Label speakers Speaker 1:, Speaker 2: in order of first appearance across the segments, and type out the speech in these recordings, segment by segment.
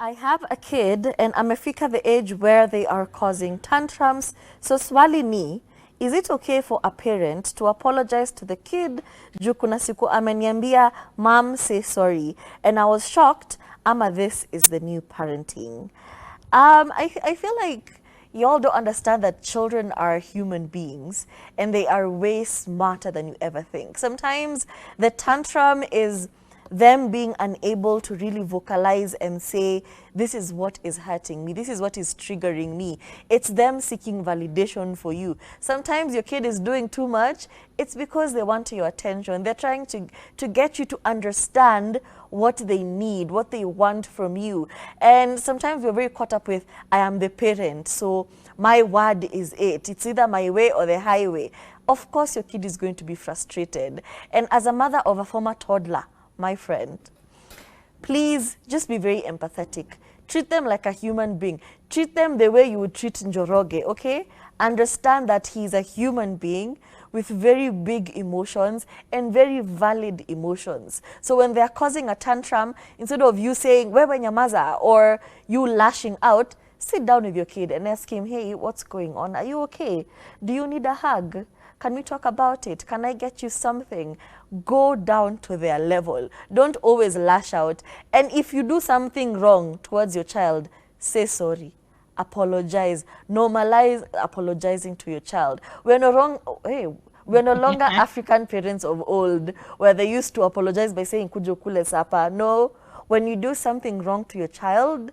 Speaker 1: I have a kid and amefika the age where they are causing tantrums. So swali ni, is it okay for a parent to apologize to the kid? Juu kuna siku ameniambia, mom, say sorry. And I was shocked, ama this is the new parenting. I feel like y'all don't understand that children are human beings and they are way smarter than you ever think. Sometimes the tantrum is them being unable to really vocalize and say, this is what is hurting me, this is what is triggering me. It's them seeking validation for you. Sometimes your kid is doing too much, it's because they want your attention. They're trying to get you to understand what they need, what they want from you. And sometimes we're very caught up with, I am the parent, so my word is it. It's either my way or the highway. Of course, your kid is going to be frustrated. And as a mother of a former toddler, my friend, please just be very empathetic. Treat them like a human being. Treat them the way you would treat Njoroge, okay? Understand that he's a human being with very big emotions and very valid emotions. So when they're causing a tantrum, instead of you saying, wewe nyamaza, or you lashing out, sit down with your kid and ask him, hey, what's going on? Are you okay? Do you need a hug? Can we talk about it? Can I get you something? Go down to their level. Don't always lash out. And if you do something wrong towards your child, say sorry. Apologize. Normalize apologizing to your child. We're no longer African parents of old where they used to apologize by saying kujo kule sapa. No, when you do something wrong to your child,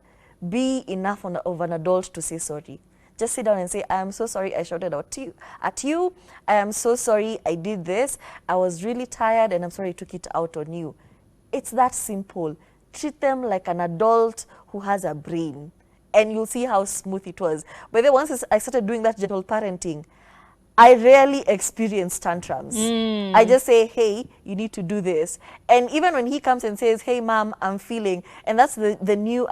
Speaker 1: be enough of an adult to say sorry. Just sit down and say, I am so sorry I shouted at you. I am so sorry I did this. I was really tired and I'm sorry I took it out on you. It's that simple. Treat them like an adult who has a brain. And you'll see how smooth it was. But then once I started doing that gentle parenting, I rarely experience tantrums. I just say, hey, you need to do this. And even when he comes and says, hey, mom, I'm feeling, and that's the new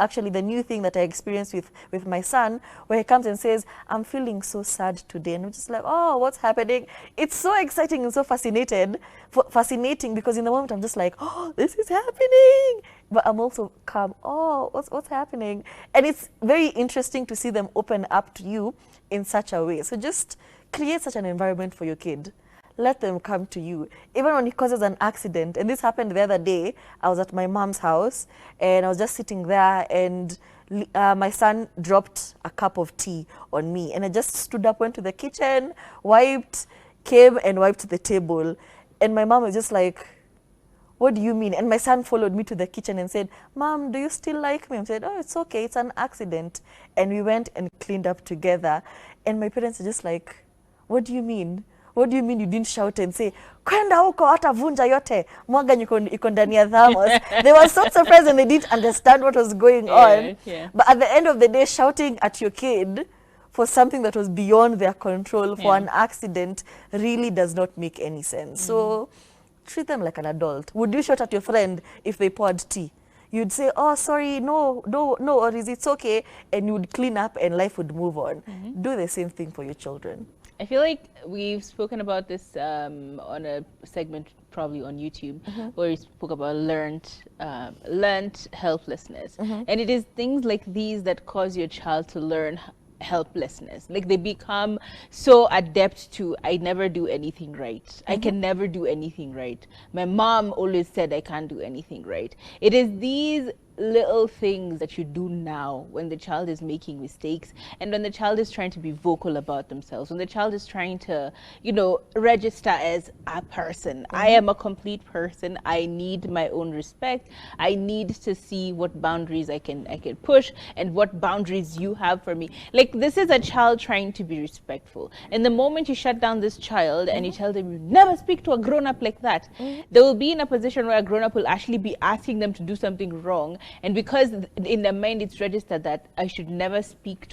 Speaker 1: thing that I experienced with my son, where he comes and says, I'm feeling so sad today. And I'm just like, oh, what's happening? It's so exciting and so fascinating because in the moment I'm just like, oh, this is happening. But I'm also calm. Oh, what's happening? And it's very interesting to see them open up to you in such a way. So just create such an environment for your kid. Let them come to you. Even when he causes an accident, and this happened the other day, I was at my mom's house, and I was just sitting there, and my son dropped a cup of tea on me, and I just stood up, went to the kitchen, came and wiped the table, and my mom was just like, what do you mean? And my son followed me to the kitchen and said, Mom, do you still like me? I said, oh, it's okay, it's an accident. And we went and cleaned up together, and my parents are just like, what do you mean? What do you mean you didn't shout and say, kwenda huko hata vunja yote, mwaga iko ndani ya thermos? They were so surprised and they didn't understand what was going on. Yeah. But at the end of the day, shouting at your kid for something that was beyond their control, for an accident, really does not make any sense. So treat them like an adult. Would you shout at your friend if they poured tea? You'd say, oh, sorry, no, or is it okay? And you'd clean up and life would move on. Do the same thing for your children.
Speaker 2: I feel like we've spoken about this on a segment probably on YouTube where we spoke about learned helplessness. And it is things like these that cause your child to learn helplessness. Like they become so adept to, I never do anything right. I can never do anything right. My mom always said I can't do anything right. It is these little things that you do now when the child is making mistakes and when the child is trying to be vocal about themselves, when the child is trying to, you know, register as a person. I am a complete person. I need my own respect. I need to see what boundaries I can push and what boundaries you have for me. Like this is a child trying to be respectful. And the moment you shut down this child and you tell them you never speak to a grown-up like that, they will be in a position where a grown-up will actually be asking them to do something wrong. And because in their mind it's registered that I should never speak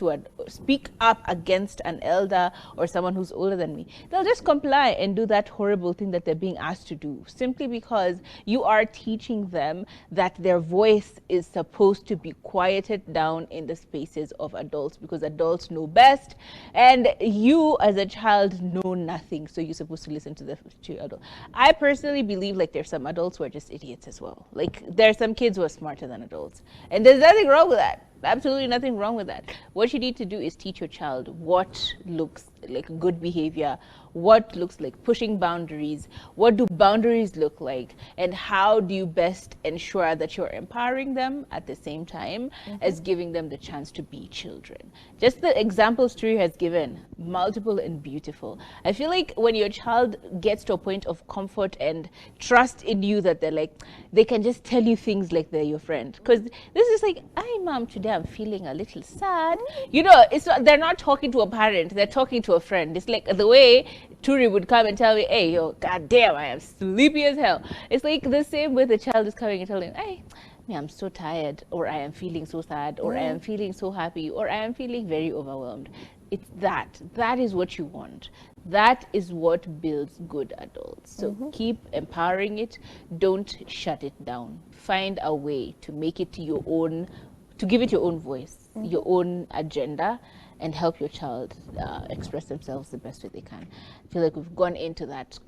Speaker 2: up against an elder or someone who's older than me, they'll just comply and do that horrible thing that they're being asked to do, simply because you are teaching them that their voice is supposed to be quieted down in the spaces of adults, because adults know best and you as a child know nothing, so you're supposed to listen to your adult. I personally believe like there's some adults who are just idiots as well. Like there are some kids who are smarter than than adults. And there's nothing wrong with that. Absolutely nothing wrong with that. What you need to do is teach your child what looks like good behavior, what looks like pushing boundaries, what do boundaries look like, and how do you best ensure that you're empowering them at the same time as giving them the chance to be children. Just the examples Turi has given, multiple and beautiful. I feel like when your child gets to a point of comfort and trust in you, that they're like, they can just tell you things like they're your friend. Because this is like, "Hi mom, today I'm feeling a little sad." You know, it's not, they're not talking to a parent, they're talking to a friend. It's like the way Turi would come and tell me, "Hey, yo, goddamn, I am sleepy as hell." It's like the same way the child is coming and telling, "Hey, me, I'm so tired," or "I am feeling so sad," or "I am feeling so happy," or "I am feeling very overwhelmed." It's that. That is what you want. That is what builds good adults. So keep empowering it. Don't shut it down. Find a way to make it to your own, to give it your own voice, your own agenda, and help your child express themselves the best way they can. I feel like we've gone into that